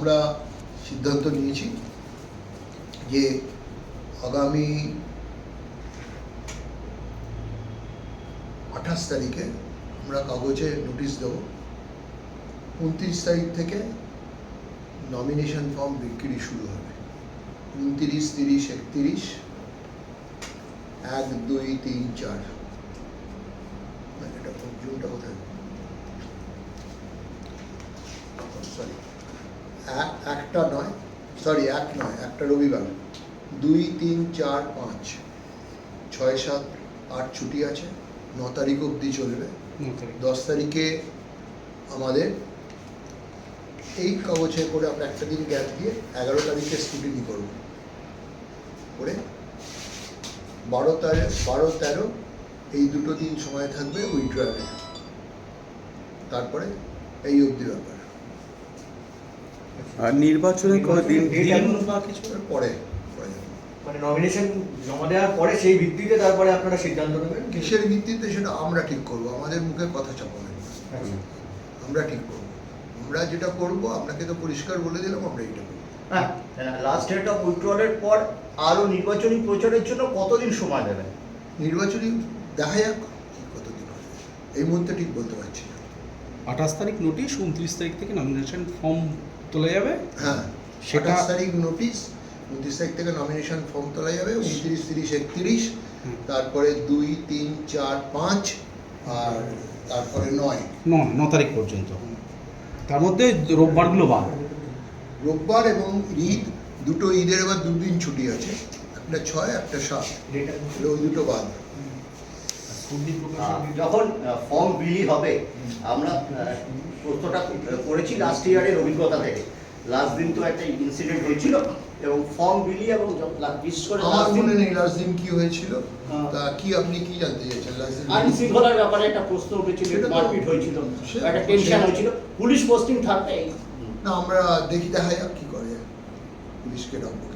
আমরা সিদ্ধান্ত নিয়েছি যে আগামী 28 তারিখে আমরা কাগজে নোটিশ দেব। 29 তারিখ থেকে নমিনেশন ফর্ম বিক্রি শুরু হবে। 29, 30, 31, 1, 2, 3, 4 এটা জুনটা কোথায়? সরি, একটা নয়, একটা রবিবার। 2, 3, 4, 5, 6, 7, 8 ছুটি আছে। 9 তারিখ অবধি চলবে। 10 তারিখে আমাদের এই কাগজে করে আমরা একটা দিন গ্যাপ দিয়ে 11 তারিখে স্কুটিনি করব করে 12, 13 এই দুটো দিন সময় থাকবে উইথড্রয়ালের। তারপরে এই অবধি ব্যাপার। আর নির্বাচনের দিন পরে মানে নমিনেশন জমা দেওয়ার পরে সেই ভিত্তিতে তারপরে আপনারা সিদ্ধান্ত নেবেন। কিসের ভিত্তিতে সেটা আমরা ঠিক করব, আমাদের মুখে কথা চাপাবেন না। আমরা ঠিক করব, আমরা যেটা করব আপনাকে তো পরিষ্কার বলে দিলাম, আমরা এটা করব। হ্যাঁ, লাস্ট ডেট অফ উইথড্রয়ালের পর আরও নির্বাচনী প্রচারের জন্য কতদিন সময় দেবেন? নির্বাচনী দেখা যাক কতদিন হবে, এই মুহূর্তে ঠিক বলতে পারছি না। 28 তারিখ নোটিশ, 29 তারিখ থেকে নমিনেশন ফর্ম তোলা যাবে। হ্যাঁ, সেটা 28 তারিখ নোটিশ, 29 তারিখ থেকে নমিনেশন ফর্ম তোলা যাবে। 29, 30, 31, তারপরে 2, 3, 4, 5 আর তারপরে 9 তারিখ পর্যন্ত। তার মধ্যে রোববারগুলো বাদ। রোববার এবং ঈদ, দুটো ঈদের এবার 2 দিন ছুটি আছে, একটা 6, একটা 7, ওই দুটো বাদ। যখন ফর্ম বিলি হবে, আমরা প্রশ্নটা করেছি লাস্ট ইয়ারের অভিজ্ঞতা থেকে। লাস্ট দিন তো একটা ইনসিডেন্ট হয়েছিল এবং ফর্ম বিলি এবং বিশেষ করে আমার মনে নেই লাস্ট দিন কি হয়েছিল। তা কি আপনি কি জানতে চাইছেন? লাস্ট দিন আইন শৃঙ্খলার ব্যাপারে একটা প্রশ্ন উঠেছিল, মারপিট হয়েছিল, একটা টেনশন হয়েছিল, পুলিশ পোস্টিং থাকবে। না, আমরা দেখা যাক কি করে, পুলিশকে ডাকবো।